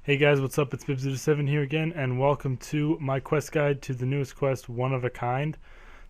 Hey guys, what's up? It's Bibs07 here again, and welcome to my quest guide to the newest quest, One of a Kind.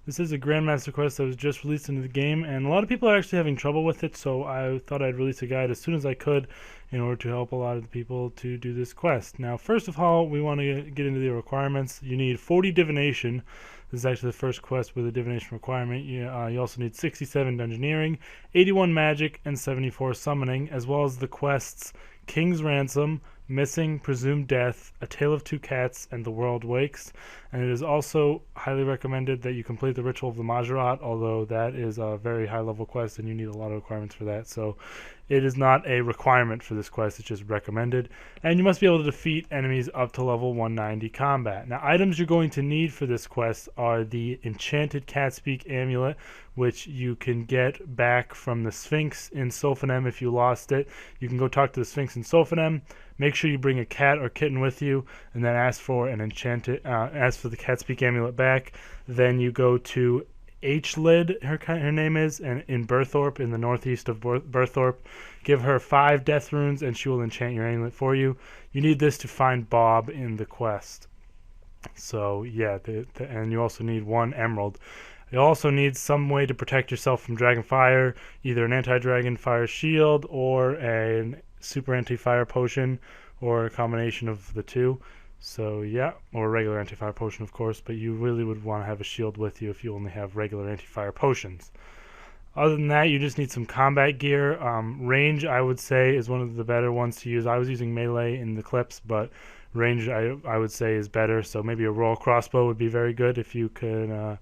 This is a Grandmaster quest that was just released into the game, and a lot of people are actually having trouble with it, so I thought I'd release a guide as soon as I could in order to help a lot of the people to do this quest. Now, first of all, we want to get into the requirements. You need 40 divination. This is actually the first quest with a divination requirement. You also need 67 dungeoneering, 81 magic, and 74 summoning, as well as the quests King's Ransom, Missing, Presumed Death, A Tale of Two Cats, and The World Wakes. And it is also highly recommended that you complete the Ritual of the Majorat, although that is a very high level quest and you need a lot of requirements for that. So it is not a requirement for this quest, it's just recommended. And you must be able to defeat enemies up to level 190 combat. Now, items you're going to need for this quest are the Enchanted Catspeak Amulet, which you can get back from the Sphinx in Sophonem if you lost it. You can go talk to the Sphinx in Sophonem. Make sure you bring a cat or kitten with you, and then ask for the Catspeak Amulet back. Then you go to H-Lid, her name is, and in Burthorpe, in the northeast of Burthorpe. Give her 5 death runes, and she will enchant your amulet for you. You need this to find Bob in the quest. So yeah, and you also need 1 emerald. You also need some way to protect yourself from dragon fire, either an anti-dragon fire shield or a super anti-fire potion, or a combination of the two. So yeah, or a regular anti-fire potion, of course, but you really would want to have a shield with you if you only have regular anti-fire potions. Other than that, you just need some combat gear. Range, I would say, is one of the better ones to use. I was using melee in the clips, but range, I would say, is better. So maybe a royal crossbow would be very good if you could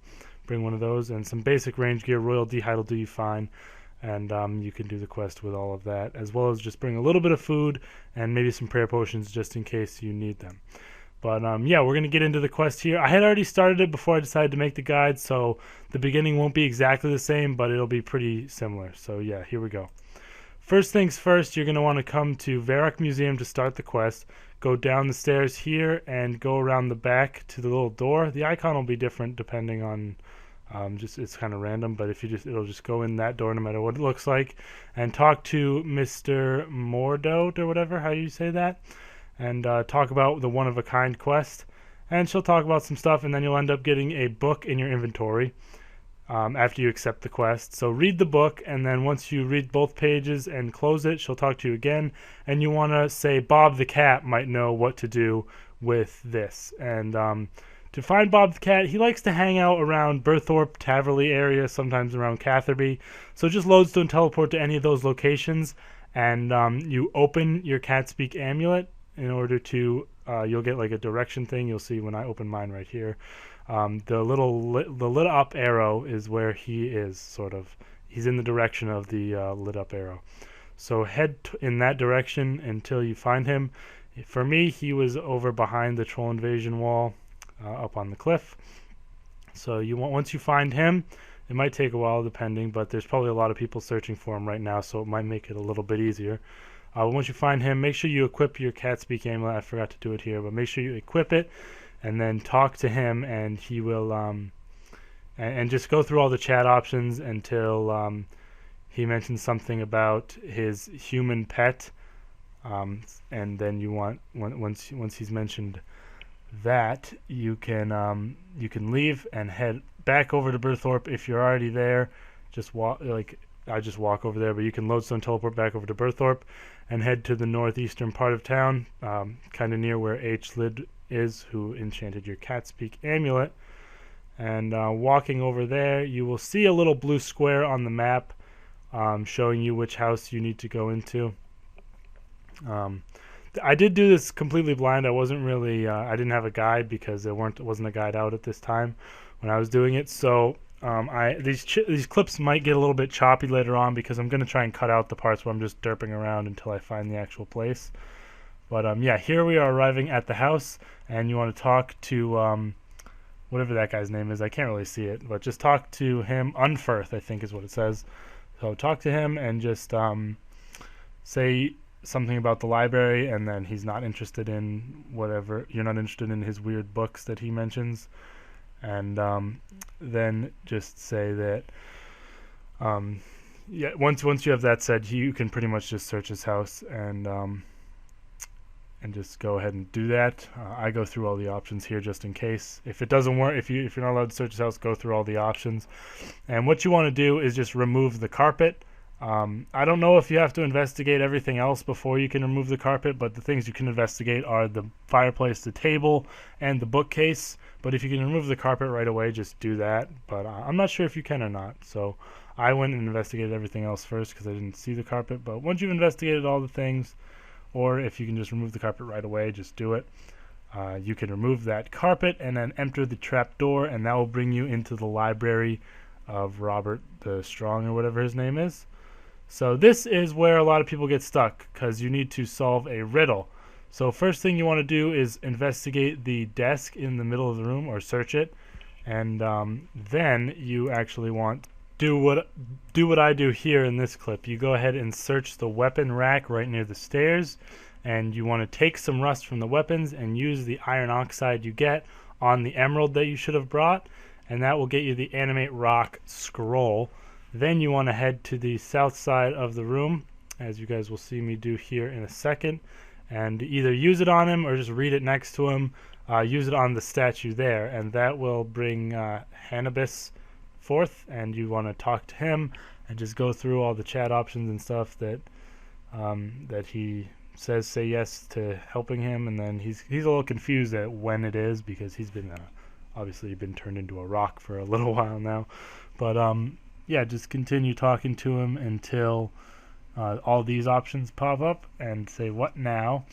bring one of those. And some basic range gear. Royal D-hide will do you fine. And you can do the quest with all of that, as well as just bring a little bit of food and maybe some prayer potions just in case you need them. But yeah, we're going to get into the quest here. I had already started it before I decided to make the guide, so the beginning won't be exactly the same, but it'll be pretty similar. So yeah, here we go. First things first, you're going to want to come to Varrock Museum to start the quest. Go down the stairs here and go around the back to the little door. The icon will be different depending on it's kind of random, but if you it'll just go in that door no matter what it looks like, and talk to Mr. Mordot or whatever, how you say that, and talk about the One of a Kind quest, and she'll talk about some stuff, and then you'll end up getting a book in your inventory after you accept the quest. So read the book, and then once you read both pages and close it, she'll talk to you again, and you want to say Bob the cat might know what to do with this. And to find Bob the cat, he likes to hang out around Burthorpe, Taverley area, sometimes around Catherby. So just lodestone teleport to any of those locations, and you open your Catspeak Amulet in order to, you'll get like a direction thing. You'll see when I open mine right here. The lit up arrow is where he is, sort of. He's in the direction of the lit up arrow. So head in that direction until you find him. For me, he was over behind the troll invasion wall. Up on the cliff. So once you find him, it might take a while depending, but there's probably a lot of people searching for him right now, so it might make it a little bit easier. Once you find him, make sure you equip your Catspeak Amulet. I forgot to do it here, but make sure you equip it and then talk to him, and he will and just go through all the chat options until he mentions something about his human pet, and then you want once he's mentioned that, you can leave and head back over to Burthorpe. If you're already there, just walk, like I just walk over there, but you can lodestone teleport back over to Burthorpe and head to the northeastern part of town, kind of near where H-Lid is, who enchanted your Catspeak Amulet. And walking over there, you will see a little blue square on the map showing you which house you need to go into. I did do this completely blind. I wasn't really, I didn't have a guide because there wasn't a guide out at this time when I was doing it. So these clips might get a little bit choppy later on because I'm going to try and cut out the parts where I'm just derping around until I find the actual place. But yeah, here we are arriving at the house, and you want to talk to whatever that guy's name is. I can't really see it, but just talk to him. Unferth, I think is what it says. So talk to him and just say something about the library, and then he's not interested in whatever, you're not interested in his weird books that he mentions, and then just say that yeah, once you have that said, you can pretty much just search his house, and and just go ahead and do that. I go through all the options here just in case. If it doesn't work, if you're not allowed to search this house, go through all the options. And what you want to do is just remove the carpet. I don't know if you have to investigate everything else before you can remove the carpet, but the things you can investigate are the fireplace, the table, and the bookcase. But if you can remove the carpet right away, just do that. But I'm not sure if you can or not. So I went and investigated everything else first because I didn't see the carpet. But once you've investigated all the things, or if you can just remove the carpet right away, just do it. You can remove that carpet and then enter the trap door, and that will bring you into the library of Robert the Strong, or whatever his name is. So this is where a lot of people get stuck, because you need to solve a riddle. So first thing you want to do is investigate the desk in the middle of the room, or search it, and then you actually want do what I do here in this clip. You go ahead and search the weapon rack right near the stairs, and you want to take some rust from the weapons and use the iron oxide you get on the emerald that you should have brought, and that will get you the animate rock scroll. Then you want to head to the south side of the room, as you guys will see me do here in a second, and either use it on him or just read it next to him. Use it on the statue there, and that will bring Hannibus forth, and you want to talk to him and just go through all the chat options and stuff that that he says say yes to helping him. And then he's a little confused at when it is, because he's been obviously been turned into a rock for a little while now. But yeah, just continue talking to him until all these options pop up, and say what now,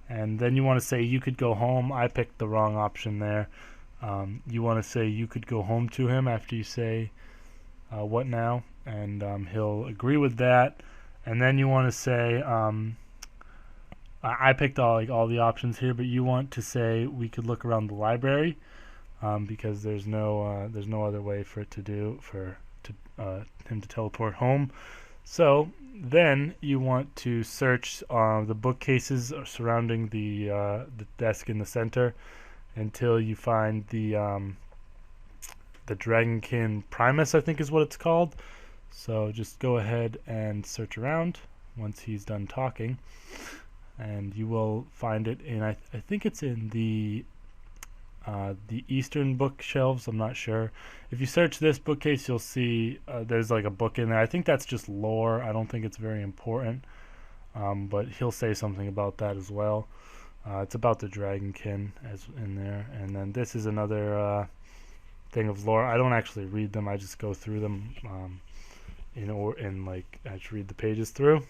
and then you want to say you could go home. I picked the wrong option there. You want to say you could go home to him after you say what now, and he'll agree with that. And then you want to say I picked all the options here, but you want to say we could look around the library, because there's no other way for it to do him to teleport home. So then you want to search the bookcases surrounding the desk in the center until you find the Dragonkin Primus, I think is what it's called. So just go ahead and search around once he's done talking, and you will find it in I think it's in the eastern bookshelves. I'm not sure. If you search this bookcase, you'll see there's like a book in there. I think that's just lore. I don't think it's very important, but he'll say something about that as well. It's about the Dragonkin as in there. And then this is another thing of lore. I don't actually read them. I just go through them I just read the pages through.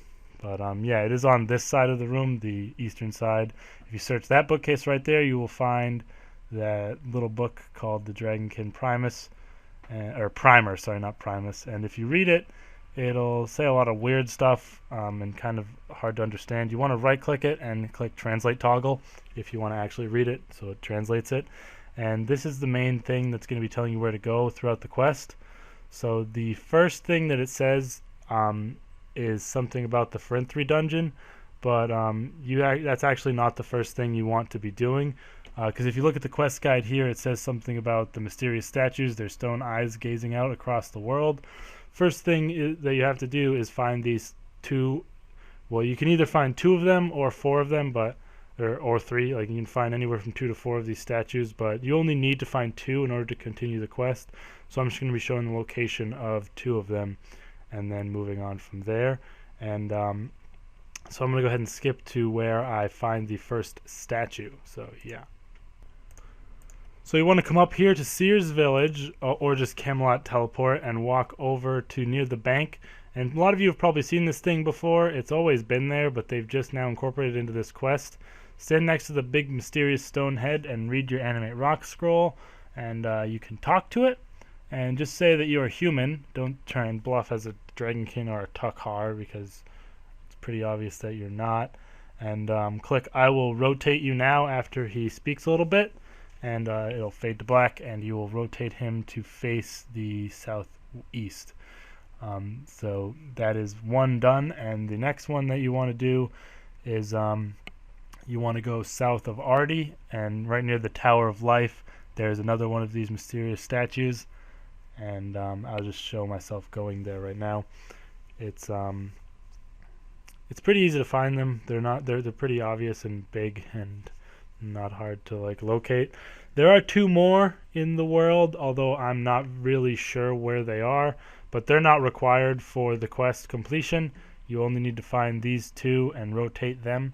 But yeah, it is on this side of the room, the eastern side. If you search that bookcase right there, you will find that little book called the Dragonkin Primus, or Primer, sorry, not Primus. And if you read it, it'll say a lot of weird stuff and kind of hard to understand. You want to right-click it and click Translate Toggle if you want to actually read it, so it translates it. And this is the main thing that's going to be telling you where to go throughout the quest. So the first thing that it says is something about the Frinthry dungeon, but that's actually not the first thing you want to be doing. Because if you look at the quest guide here, it says something about the mysterious statues, their stone eyes gazing out across the world. First thing that you have to do is find these two. Well, you can either find 2 of them or 4 of them, or 3. Like, you can find anywhere from 2 to 4 of these statues, but you only need to find 2 in order to continue the quest. So I'm just going to be showing the location of 2 of them, and then moving on from there. And so I'm going to go ahead and skip to where I find the first statue. So yeah. So you want to come up here to Sears Village, or just Camelot Teleport, and walk over to near the bank. And a lot of you have probably seen this thing before. It's always been there, but they've just now incorporated it into this quest. Stand next to the big mysterious stone head and read your animate rock scroll, and you can talk to it and just say that you're a human. Don't try and bluff as a Dragonkin or a Tukhar, because it's pretty obvious that you're not. And click I will rotate you now after he speaks a little bit, and it'll fade to black, and you will rotate him to face the southeast. So that is one done, and the next one that you want to do is you want to go south of Artie, and right near the Tower of Life there's another one of these mysterious statues, and I'll just show myself going there right now. It's It's pretty easy to find them. They're pretty obvious and big and not hard to like locate. There are two more in the world, although I'm not really sure where they are, but they're not required for the quest completion. You only need to find these two and rotate them.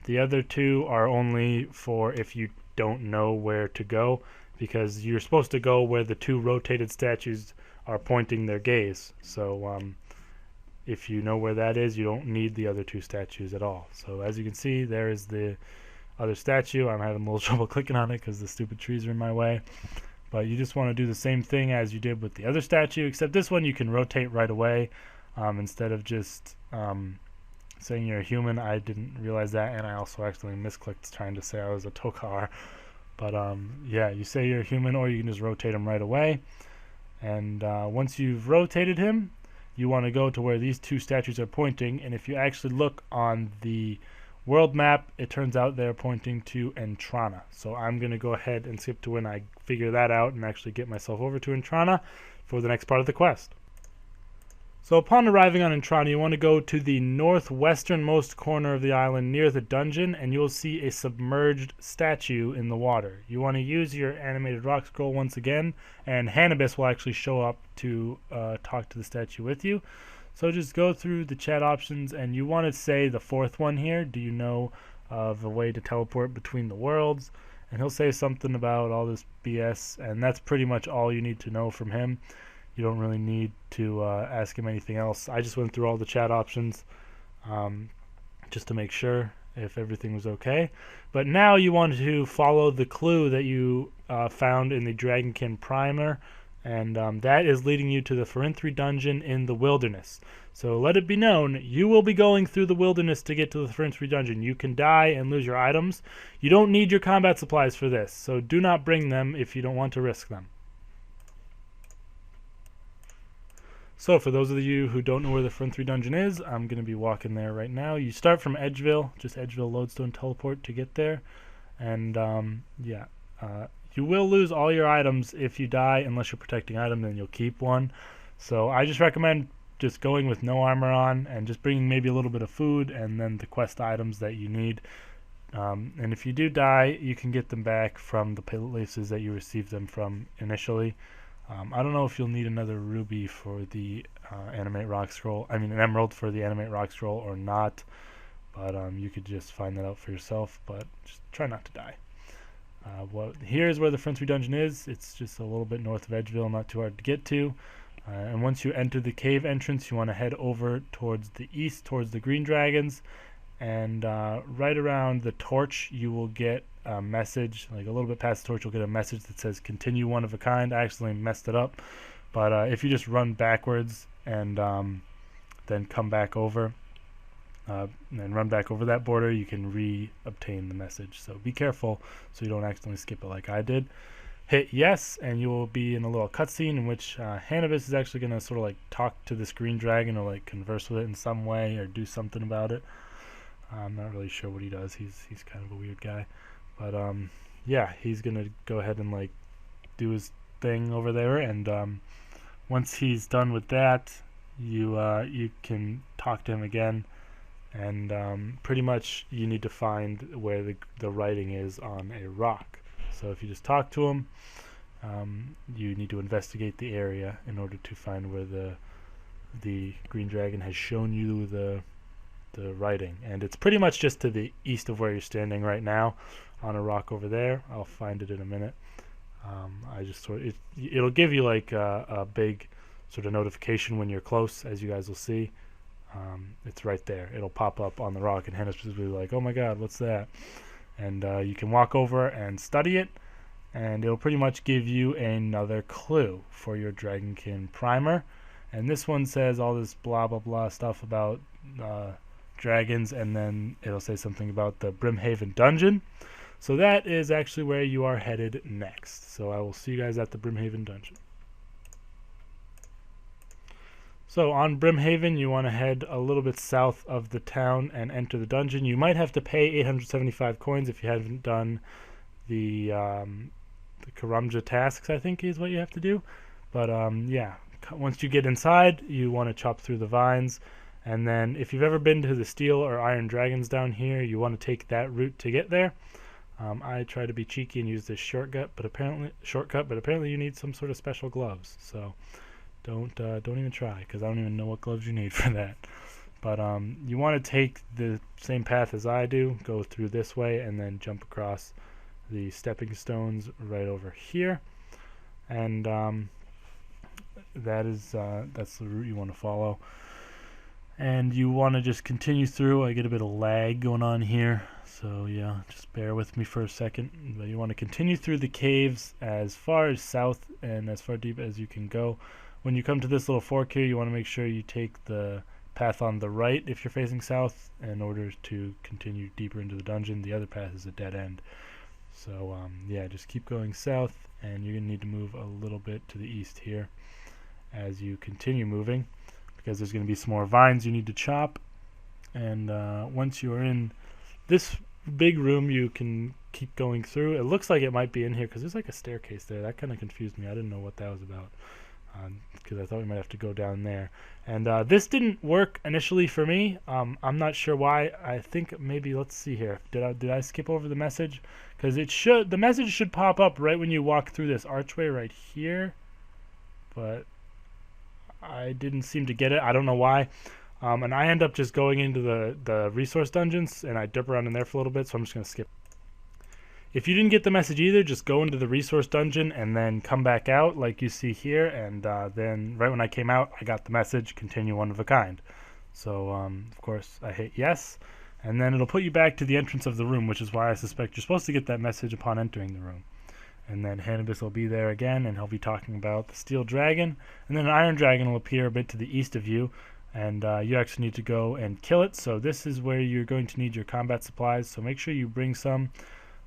The other two are only for if you don't know where to go, because you're supposed to go where the two rotated statues are pointing their gaze. So if you know where that is, you don't need the other two statues at all. So as you can see, there is the other statue. I'm having a little trouble clicking on it because the stupid trees are in my way. But you just want to do the same thing as you did with the other statue, except this one you can rotate right away instead of just saying you're a human. I didn't realize that, and I also accidentally misclicked trying to say I was a Tokar. But yeah, you say you're a human, or you can just rotate him right away. And once you've rotated him, you want to go to where these two statues are pointing, and if you actually look on the world map, it turns out they're pointing to Entrana. So I'm going to go ahead and skip to when I figure that out and actually get myself over to Entrana for the next part of the quest. So upon arriving on Entrana, you want to go to the northwesternmost corner of the island near the dungeon, and you'll see a submerged statue in the water. You want to use your animated rock scroll once again, and Hannibus will actually show up to talk to the statue with you. So just go through the chat options, and you want to say the fourth one here. Do you know of a way to teleport between the worlds? And he'll say something about all this BS, and that's pretty much all you need to know from him. You don't really need to ask him anything else. I just went through all the chat options just to make sure if everything was okay. But now you want to follow the clue that you found in the Dragonkin primer, and that is leading you to the Farinthri dungeon in the wilderness. So let it be known, you will be going through the wilderness to get to the Farinthri dungeon. You can die and lose your items. You don't need your combat supplies for this, so do not bring them if you don't want to risk them. So for those of you who don't know where the Farinthri dungeon is, I'm going to be walking there right now. You start from Edgeville, just Edgeville Lodestone teleport to get there. And yeah, you will lose all your items if you die, unless you're protecting item, then you'll keep one. So I just recommend just going with no armor on and just bringing maybe a little bit of food and then the quest items that you need. And if you do die, you can get them back from the places that you received them from initially. I don't know if you'll need another ruby for the animate rock scroll. I mean, an emerald for the animate rock scroll or not. But you could just find that out for yourself. But just try not to die. Here's where the Farinthri dungeon is. It's just a little bit north of Edgeville, not too hard to get to. And once you enter the cave entrance, you want to head over towards the east, towards the green dragons. And right around the torch, you will get a message, like a little bit past the torch, you'll get a message that says continue one of a kind. I accidentally messed it up. But if you just run backwards and then come back over, and run back over that border, you can re-obtain the message. So be careful so you don't accidentally skip it like I did. Hit yes, and you will be in a little cutscene in which Hannibus is actually going to sort of like talk to this green dragon or like converse with it in some way or do something about it. I'm not really sure what he does. He's kind of a weird guy. But yeah, he's going to go ahead and like do his thing over there, and once he's done with that, you can talk to him again. And pretty much you need to find where the writing is on a rock. So if you just talk to him, you need to investigate the area in order to find where the green dragon has shown you the writing. And it's pretty much just to the east of where you're standing right now on a rock over there. I'll find it in a minute. I just it'll give you like a big sort of notification when you're close, as you guys will see. It's right there. It'll pop up on the rock, and Hannah's will be like, oh my god, what's that? And you can walk over and study it, and it'll pretty much give you another clue for your Dragonkin primer. And this one says all this blah blah blah stuff about dragons, and then it'll say something about the Brimhaven dungeon. So that is actually where you are headed next. So I will see you guys at the Brimhaven dungeon. So on Brimhaven, you want to head a little bit south of the town and enter the dungeon. You might have to pay 875 coins if you haven't done the Karamja tasks, I think is what you have to do. But yeah, once you get inside, you want to chop through the vines And then if you've ever been to the steel or iron dragons down here, you want to take that route to get there. I try to be cheeky and use this shortcut, but apparently you need some sort of special gloves. So don't even try, because I don't even know what gloves you need for that. But you want to take the same path as I do, go through this way, and then jump across the stepping stones right over here. And that's the route you want to follow. And you want to just continue through. I get a bit of lag going on here, so yeah, just bear with me for a second. But you want to continue through the caves as far as south and as far deep as you can go. When you come to this little fork here, you want to make sure you take the path on the right if you're facing south in order to continue deeper into the dungeon. The other path is a dead end. So yeah, just keep going south, and you're going to need to move a little bit to the east here as you continue moving, because there's going to be some more vines you need to chop. And once you're in this big room, you can keep going through. It looks like it might be in here because there's like a staircase there. That kind of confused me. I didn't know what that was about, because I thought we might have to go down there. And this didn't work initially for me. I'm not sure why. I think maybe, let's see here. Did I skip over the message? Because the message should pop up right when you walk through this archway right here. But I didn't seem to get it. I don't know why. And I end up just going into the resource dungeons, and I dip around in there for a little bit, so I'm just going to skip. If you didn't get the message either, just go into the resource dungeon and then come back out like you see here, and then right when I came out, I got the message, continue one of a kind. So, of course, I hit yes, and then it'll put you back to the entrance of the room, which is why I suspect you're supposed to get that message upon entering the room. And then Hanibus will be there again, and he'll be talking about the steel dragon. And then an iron dragon will appear a bit to the east of you, and you actually need to go and kill it. So this is where you're going to need your combat supplies, so make sure you bring some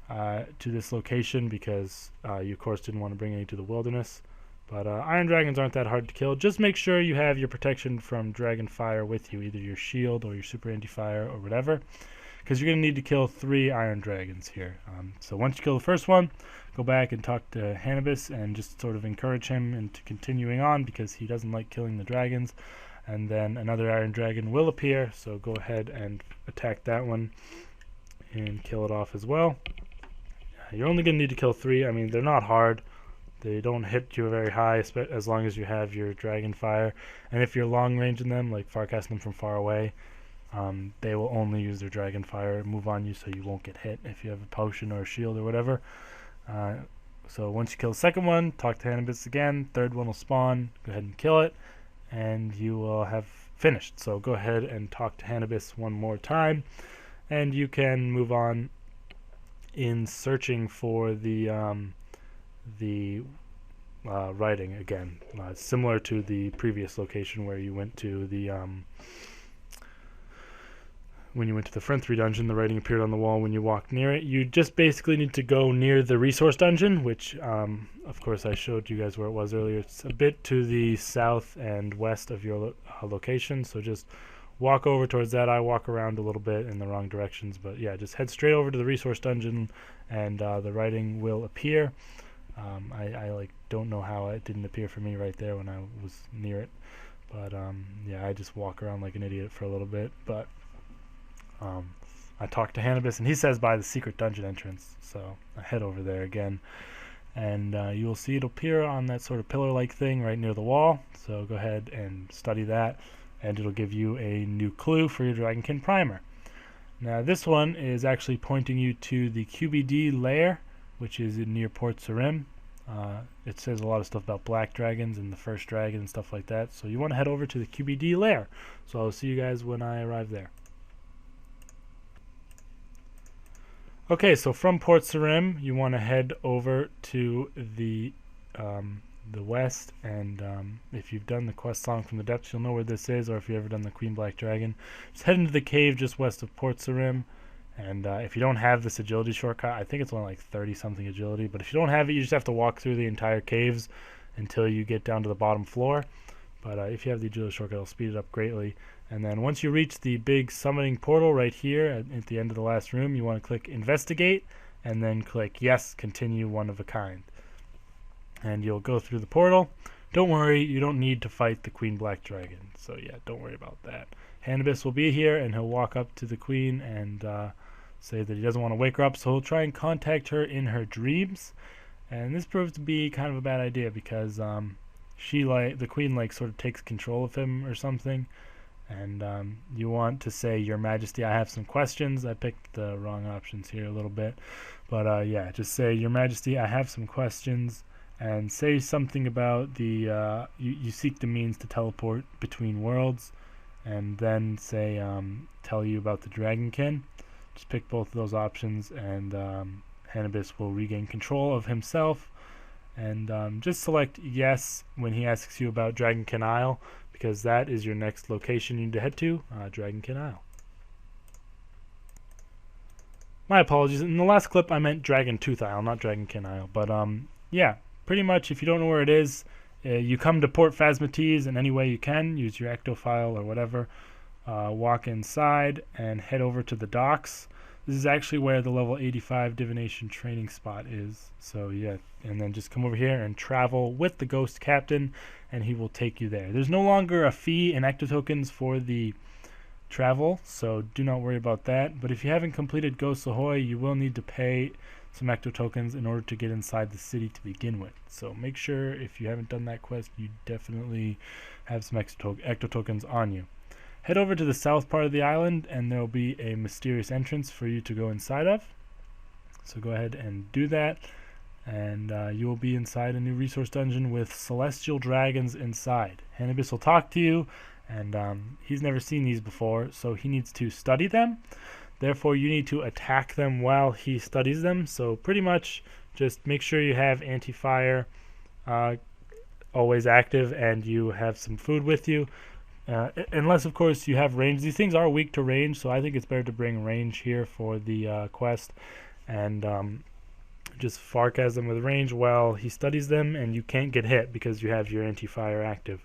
to this location, because you of course didn't want to bring any to the wilderness. But iron dragons aren't that hard to kill. Just make sure you have your protection from dragon fire with you, either your shield or your super anti-fire or whatever, because you're going to need to kill 3 iron dragons here. So once you kill the first one, go back and talk to Hanibus and just sort of encourage him into continuing on, because he doesn't like killing the dragons. And then another iron dragon will appear, so go ahead and attack that one and kill it off as well. You're only going to need to kill 3. I mean, they're not hard. They don't hit you very high, as long as you have your dragon fire. And if you're long ranging them, like farcasting them from far away, they will only use their dragon fire, move on you, so you won't get hit if you have a potion or a shield or whatever. So once you kill the second one, talk to Hanibus again. Third one will spawn. Go ahead and kill it, and you will have finished. So go ahead and talk to Hanibus one more time, and you can move on in searching for the writing again, similar to the previous location where you went to the when you went to the front 3 dungeon. The writing appeared on the wall when you walked near it. You just basically need to go near the resource dungeon, which of course I showed you guys where it was earlier. It's a bit to the south and west of your location, so just walk over towards that. I walk around a little bit in the wrong directions, but yeah, just head straight over to the resource dungeon, and the writing will appear. I like don't know how it didn't appear for me right there when I was near it, but yeah, I just walk around like an idiot for a little bit. But I talked to Hanibus, and he says by the secret dungeon entrance, so I head over there again, and you will see it appear on that sort of pillar-like thing right near the wall. So go ahead and study that, and it'll give you a new clue for your Dragonkin primer. Now this one is actually pointing you to the QBD lair, which is near Port Sarim. It says a lot of stuff about black dragons and the first dragon and stuff like that, so you want to head over to the QBD lair. So I'll see you guys when I arrive there. Okay, so from Port Sarim, you want to head over to the west, and if you've done the quest Song from the Depths, you'll know where this is, or if you've ever done the Queen Black Dragon. Just head into the cave just west of Port Sarim, and if you don't have this agility shortcut, I think it's only like 30-something agility, but if you don't have it, you just have to walk through the entire caves until you get down to the bottom floor. But if you have the agility shortcut, it'll speed it up greatly. And then once you reach the big summoning portal right here at the end of the last room, you want to click Investigate, and then click Yes, Continue One of a Kind. And you'll go through the portal. Don't worry, you don't need to fight the Queen Black Dragon. So yeah, don't worry about that. Hannibus will be here, and he'll walk up to the queen and say that he doesn't want to wake her up, so he'll try and contact her in her dreams. And this proves to be kind of a bad idea because the queen sort of takes control of him or something. And you want to say, "Your Majesty, I have some questions." I picked the wrong options here a little bit, but yeah, just say, "Your Majesty, I have some questions," and say something about the you seek the means to teleport between worlds, and then say tell you about the Dragonkin. Just pick both of those options, and Hannibus will regain control of himself. And just select yes when he asks you about Dragonkin Isle, because that is your next location you need to head to, Dragonkin Isle. My apologies. In the last clip, I meant Dragon Tooth Isle, not Dragonkin Isle. But yeah, pretty much if you don't know where it is, you come to Port Phasmates in any way you can. Use your ectofile or whatever. Walk inside and head over to the docks. This is actually where the level 85 divination training spot is. So yeah, and then just come over here and travel with the ghost captain, and he will take you there. There's no longer a fee in ectotokens for the travel, so do not worry about that. But if you haven't completed Ghost Ahoy, you will need to pay some ectotokens in order to get inside the city to begin with. So make sure if you haven't done that quest, you definitely have some ectotokens on you. Head over to the south part of the island, and there will be a mysterious entrance for you to go inside of. So go ahead and do that, and you will be inside a new resource dungeon with celestial dragons inside. Hannibus will talk to you, and he's never seen these before, so he needs to study them. Therefore, you need to attack them while he studies them. So pretty much just make sure you have anti-fire always active, and you have some food with you. Unless, of course, you have range. These things are weak to range, so I think it's better to bring range here for the quest. And just Farkas them with range while he studies them, and you can't get hit because you have your anti-fire active.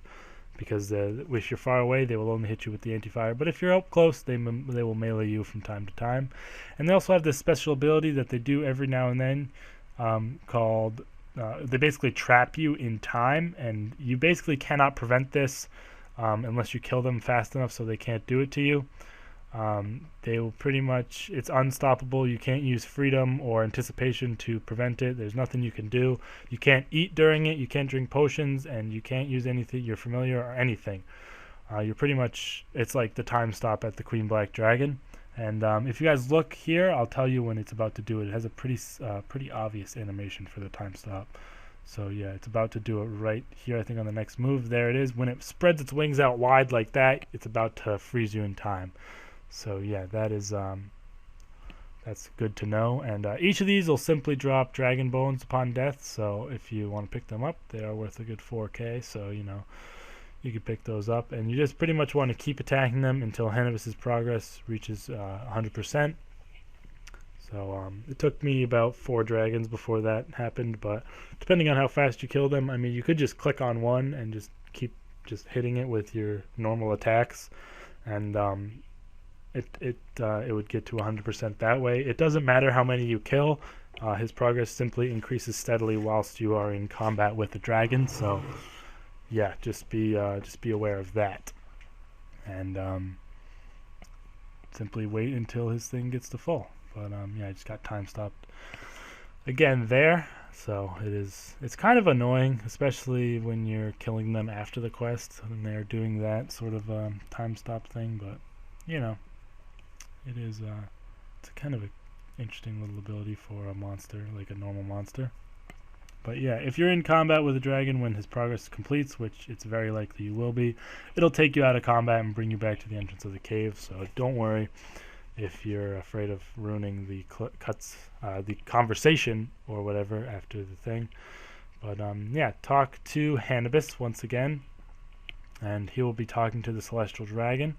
Because if you're far away, they will only hit you with the anti-fire. But if you're up close, they will melee you from time to time. And they also have this special ability that they do every now and then called... they basically trap you in time, and you basically cannot prevent this unless you kill them fast enough so they can't do it to you. They will pretty much, it's unstoppable. You can't use freedom or anticipation to prevent it. There's nothing you can do. You can't eat during it. You can't drink potions, and you can't use anything you're familiar or anything. You're pretty much, it's like the time stop at the Queen Black Dragon. And if you guys look here, I'll tell you when it's about to do it. It has a pretty obvious animation for the time stop. So yeah, it's about to do it right here, I think, on the next move. There it is. When it spreads its wings out wide like that, it's about to freeze you in time. So yeah, that is that's good to know. And each of these will simply drop dragon bones upon death. So if you want to pick them up, they are worth a good 4K. So you know, you can pick those up, and you just pretty much want to keep attacking them until Hannibus's progress reaches 100%. So it took me about 4 dragons before that happened, but depending on how fast you kill them, I mean, you could just click on one and just keep hitting it with your normal attacks, and it would get to 100% that way. It doesn't matter how many you kill. His progress simply increases steadily whilst you are in combat with the dragon. So yeah, just be aware of that, and simply wait until his thing gets to full. But yeah, I just got time stopped again there. So it's kind of annoying, especially when you're killing them after the quest and they're doing that sort of time stop thing. But you know, it's a kind of an interesting little ability for a monster, like a normal monster. But yeah, if you're in combat with a dragon when his progress completes, which it's very likely you will be, it'll take you out of combat and bring you back to the entrance of the cave. So don't worry if you're afraid of ruining the the conversation or whatever after the thing. But yeah, talk to Hannibus once again, and he will be talking to the Celestial Dragon,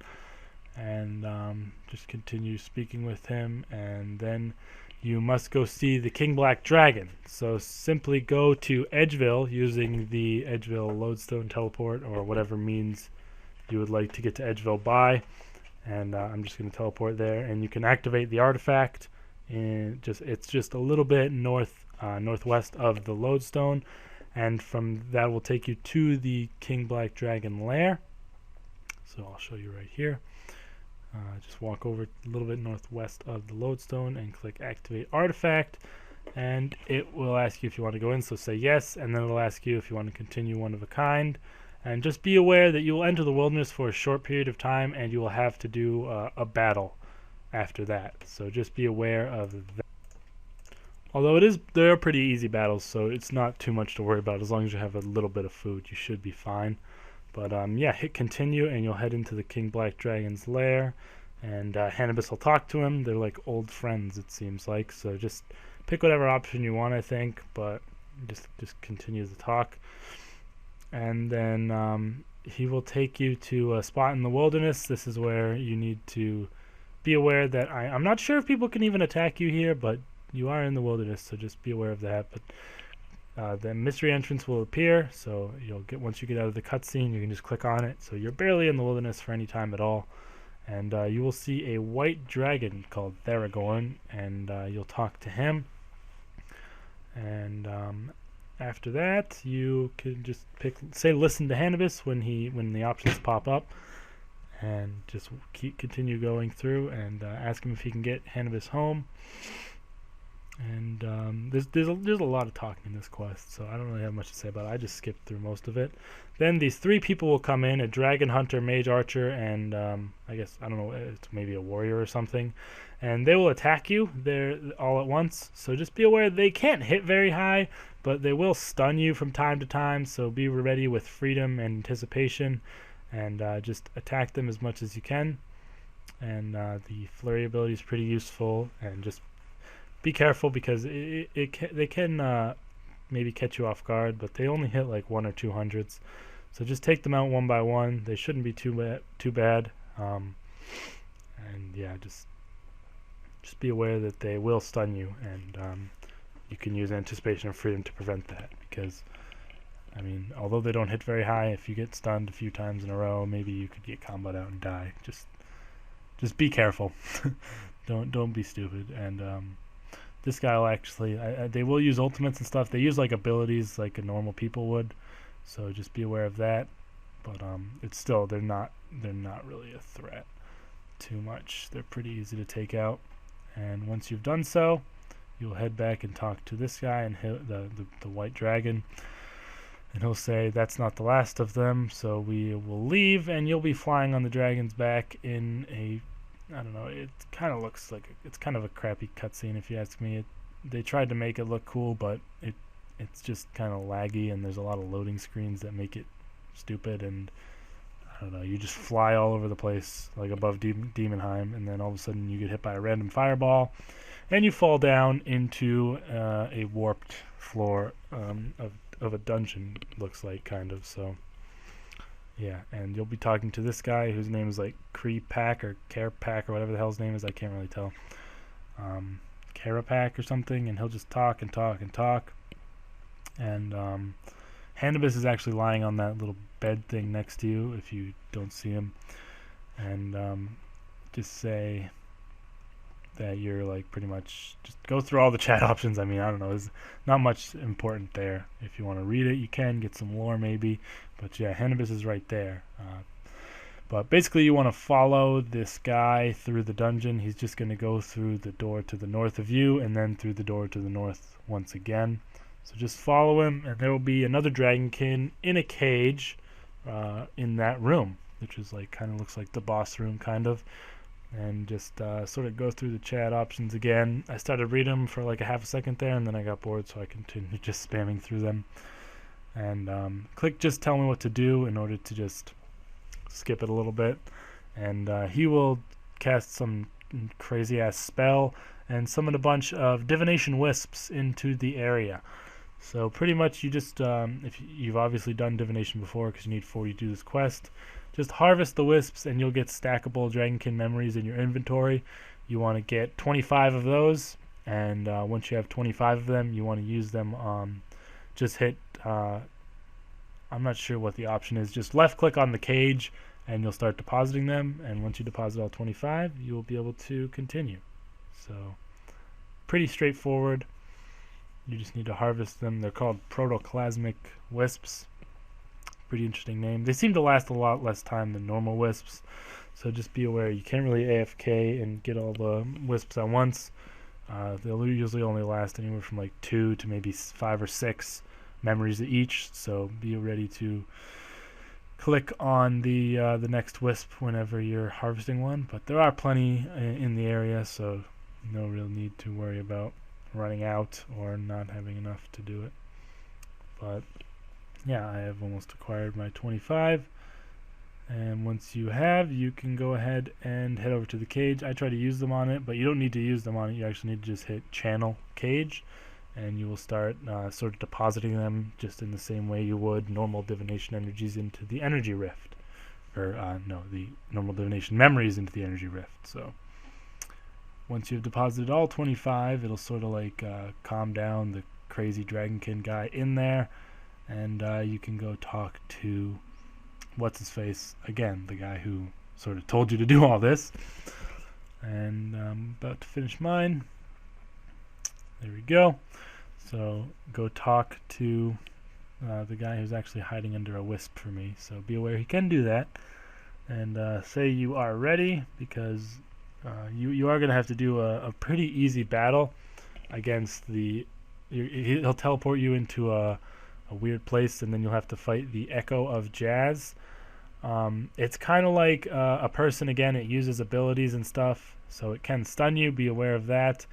and just continue speaking with him, and then you must go see the King Black Dragon. So simply go to Edgeville using the Edgeville lodestone teleport or whatever means you would like to get to Edgeville by. And I'm just going to teleport there, and you can activate the artifact. And it's just a little bit northwest of the lodestone, and from that will take you to the King Black Dragon lair. So I'll show you right here. Just walk over a little bit northwest of the lodestone and click activate artifact, and it will ask you if you want to go in, so say yes, and then it'll ask you if you want to continue one of a kind. And just be aware that you will enter the wilderness for a short period of time, and you will have to do a battle after that, so just be aware of that. Although they're pretty easy battles, so it's not too much to worry about. As long as you have a little bit of food, you should be fine. But yeah, hit continue, and you'll head into the King Black Dragon's lair, and Hannibus will talk to him. They're like old friends, it seems like. So just pick whatever option you want, I think, but just continue the talk. And then he will take you to a spot in the wilderness. This is where you need to be aware that I'm not sure if people can even attack you here, but you are in the wilderness, so just be aware of that. But the mystery entrance will appear, so once you get out of the cutscene, you can just click on it. So you're barely in the wilderness for any time at all, and you will see a white dragon called Theragorn, and you'll talk to him. And after that, you can just say listen to Hannibus when the options pop up, and just continue going through and ask him if he can get Hannibus home. And there's a lot of talking in this quest, so I don't really have much to say about it. I just skipped through most of it. Then these three people will come in: a dragon hunter, mage archer, and I guess, I don't know, it's maybe a warrior or something. And they will attack you there all at once, so just be aware they can't hit very high, but they will stun you from time to time, so be ready with freedom and anticipation, and just attack them as much as you can. And the flurry ability is pretty useful, and just be careful because they can maybe catch you off guard, but they only hit like 1 or 2 hundreds. So just take them out one by one. They shouldn't be too bad. And yeah, just be aware that they will stun you, and you can use anticipation and freedom to prevent that. Because, I mean, although they don't hit very high, if you get stunned a few times in a row, maybe you could get comboed out and die. Just be careful. Don't be stupid. And this guy will actually, they will use ultimates and stuff. They use like abilities like a normal people would, so just be aware of that. But it's still, they're not really a threat too much. They're pretty easy to take out. And once you've done so, you'll head back and talk to this guy, and the white dragon, and he'll say that's not the last of them, so we will leave, and you'll be flying on the dragon's back in a, I don't know, it kind of looks like it's kind of a crappy cutscene if you ask me. They tried to make it look cool, but it's just kind of laggy, and there's a lot of loading screens that make it stupid, and I don't know, you just fly all over the place like above Demonheim, and then all of a sudden you get hit by a random fireball, and you fall down into a warped floor of a dungeon, looks like, kind of. So yeah, and you'll be talking to this guy whose name is like Creepak or Carepak or whatever the hell his name is. I can't really tell. Carapak or something, and he'll just talk and talk and talk. And Hannibus is actually lying on that little bed thing next to you if you don't see him. And just say that you're like pretty much just go through all the chat options. I mean, I don't know, there's not much important there. If you want to read it, you can get some lore maybe, but yeah, Hannibus is right there. But basically you want to follow this guy through the dungeon. He's just going to go through the door to the north of you, and then through the door to the north once again. So just follow him, and there will be another Dragonkin in a cage in that room, which is like, kind of looks like the boss room kind of. And just sort of go through the chat options again. I started reading them for like a half a second there, and then I got bored, so I continued just spamming through them. And click just tell me what to do in order to just skip it a little bit. And he will cast some crazy ass spell and summon a bunch of divination wisps into the area. So pretty much you just, if you've obviously done divination before because you need 40 to do this quest, just harvest the wisps and you'll get stackable Dragonkin memories in your inventory. You want to get 25 of those, and once you have 25 of them, you want to use them. Just hit, I'm not sure what the option is, just left click on the cage and you'll start depositing them, and once you deposit all 25, you will be able to continue. So pretty straightforward. You just need to harvest them. They're called protoplasmic wisps. Pretty interesting name. They seem to last a lot less time than normal wisps, So just be aware, you can't really AFK and get all the wisps at once. They'll usually only last anywhere from like 2 to maybe 5 or 6 memories each, so be ready to click on the next wisp whenever you're harvesting one. But there are plenty in the area, so no real need to worry about running out or not having enough to do it. But yeah, I have almost acquired my 25. And once you have, you can go ahead and head over to the cage. I try to use them on it, but you don't need to use them on it. You actually need to just hit channel cage, and you will start sort of depositing them just in the same way you would normal divination energies into the energy rift. Or, no, the normal divination memories into the energy rift. So once you've deposited all 25, it'll sort of like calm down the crazy Dragonkin guy in there, and you can go talk to what's-his-face again, the guy who sort of told you to do all this. And I'm about to finish mine. There we go. So go talk to the guy who's actually hiding under a wisp for me. So be aware he can do that. And say you are ready, because you are going to have to do a pretty easy battle against the... He'll teleport you into a weird place, and then you'll have to fight the Echo of Jazz. It's kind of like a person again. It uses abilities and stuff, so it can stun you. Be aware of that.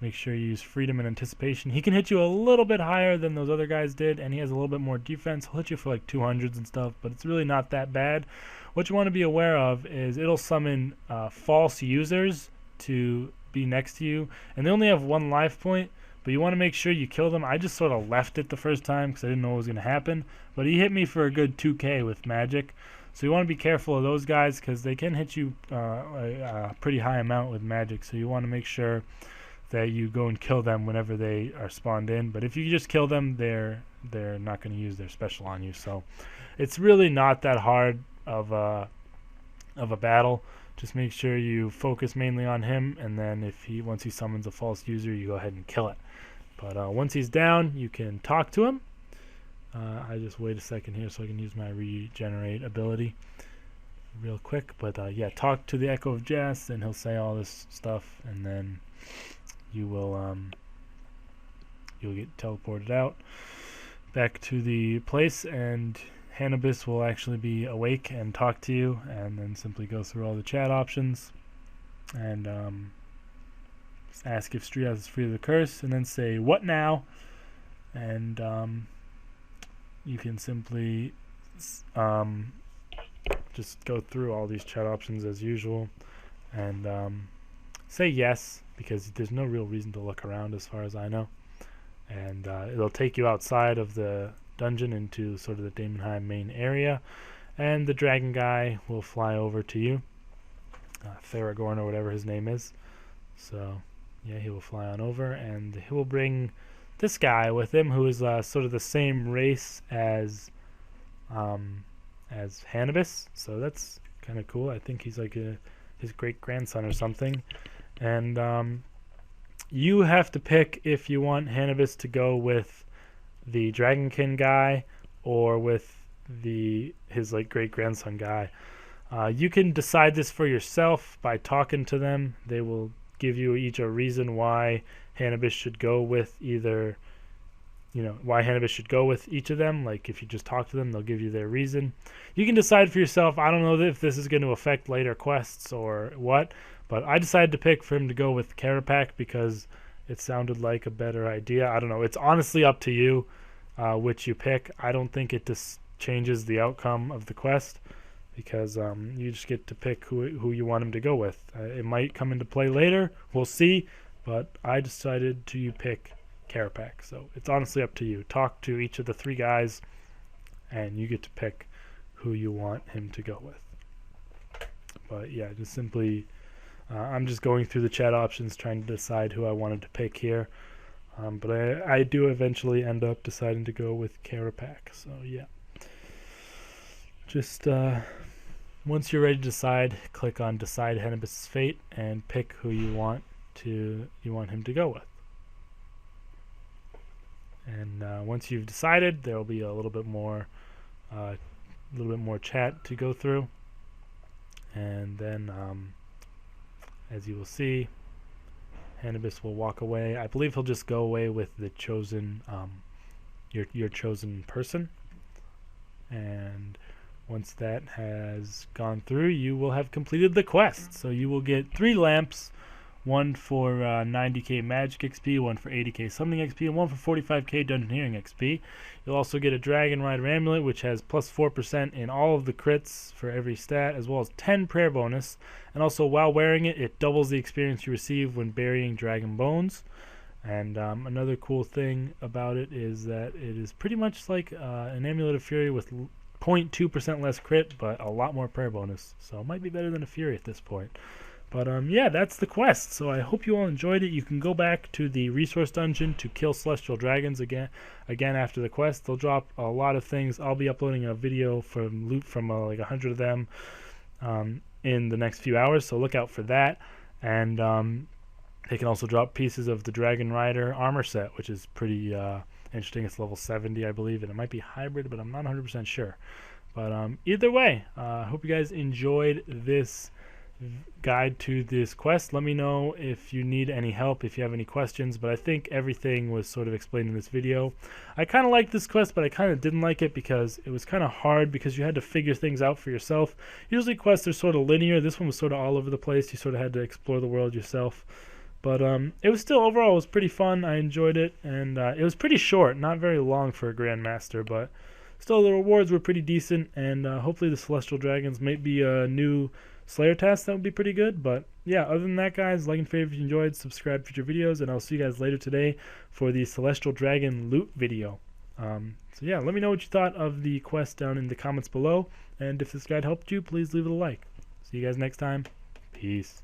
Make sure you use Freedom and Anticipation. He can hit you a little bit higher than those other guys did, and he has a little bit more defense. He'll hit you for like 200s and stuff, but it's really not that bad. What you want to be aware of is it'll summon false users to be next to you, and they only have 1 life point, but you want to make sure you kill them. I just sort of left it the first time because I didn't know what was going to happen, but he hit me for a good 2k with magic. So you want to be careful of those guys because they can hit you a pretty high amount with magic. So you want to make sure that you go and kill them whenever they are spawned in. But if you just kill them, they're not going to use their special on you. So it's really not that hard of a battle. Just make sure you focus mainly on him, and then once he summons a false user, you go ahead and kill it. But once he's down, you can talk to him. I just wait a second here so I can use my regenerate ability real quick. But yeah, talk to the Echo of Jazz, and he'll say all this stuff, and then you will you'll get teleported out back to the place, and Hannibus will actually be awake and talk to you, and then simply go through all the chat options and ask if Striaz is free of the curse, and then say what now, and you can simply just go through all these chat options as usual and say yes, because there's no real reason to look around as far as I know, and it'll take you outside of the dungeon into sort of the Daemonheim main area, and the dragon guy will fly over to you, Theragorn or whatever his name is. So yeah, he will fly on over, and he will bring this guy with him, who is sort of the same race as Hannibus. So that's kind of cool. I think he's like his great grandson or something. And you have to pick if you want Hannibus to go with the Dragonkin guy or with his like great grandson guy. You can decide this for yourself by talking to them. They will give you each a reason why Hannibus should go with either, why Hannibus should go with each of them. Like if you just talk to them, they'll give you their reason. You can decide for yourself. I don't know if this is going to affect later quests or what, but I decided to pick for him to go with Carapac because it sounded like a better idea. I don't know. It's honestly up to you which you pick. I don't think it just changes the outcome of the quest, because you just get to pick who you want him to go with. It might come into play later. We'll see. But I decided to pick Carapac. So it's honestly up to you. Talk to each of the 3 guys, and you get to pick who you want him to go with. But yeah, just simply... I'm just going through the chat options trying to decide who I wanted to pick here. But I do eventually end up deciding to go with Carapac. So yeah. Just once you're ready to decide, click on Decide Hannibus' Fate and pick who you want him to go with. And once you've decided, there will be a little bit more chat to go through. and then as you will see, Hannibus will walk away. I believe he'll just go away with the chosen your chosen person, and once that has gone through, you will have completed the quest. So you will get 3 lamps, one for 90k magic XP, one for 80k summoning XP, and one for 45k dungeoneering XP. You'll also get a Dragon Rider amulet, which has plus 4% in all of the crits for every stat, as well as 10 prayer bonus. And also, while wearing it, it doubles the experience you receive when burying dragon bones. And another cool thing about it is that it is pretty much like an Amulet of Fury with 0.2% less crit, but a lot more prayer bonus. So it might be better than a Fury at this point. But yeah, that's the quest. So I hope you all enjoyed it. You can go back to the resource dungeon to kill celestial dragons again after the quest. They'll drop a lot of things. I'll be uploading a video from loot from like 100 of them in the next few hours. So look out for that. And they can also drop pieces of the Dragon Rider armor set, which is pretty interesting. It's level 70, I believe, and it might be hybrid, but I'm not 100% sure. But either way, I hope you guys enjoyed this guide to this quest. Let me know if you need any help, if you have any questions, but I think everything was sort of explained in this video. I kind of liked this quest, but I kind of didn't like it because it was kind of hard because you had to figure things out for yourself. Usually quests are sort of linear. This one was sort of all over the place. You sort of had to explore the world yourself. But it was still, overall, it was pretty fun. I enjoyed it, and it was pretty short, not very long for a Grandmaster, but still the rewards were pretty decent, and hopefully the Celestial Dragons might be a new Slayer task that would be pretty good. But yeah, other than that, guys, like and favorite if you enjoyed, subscribe for future videos, and I'll see you guys later today for the Celestial Dragon loot video. So yeah, let me know what you thought of the quest down in the comments below, and if this guide helped you, please leave it a like. See you guys next time. Peace.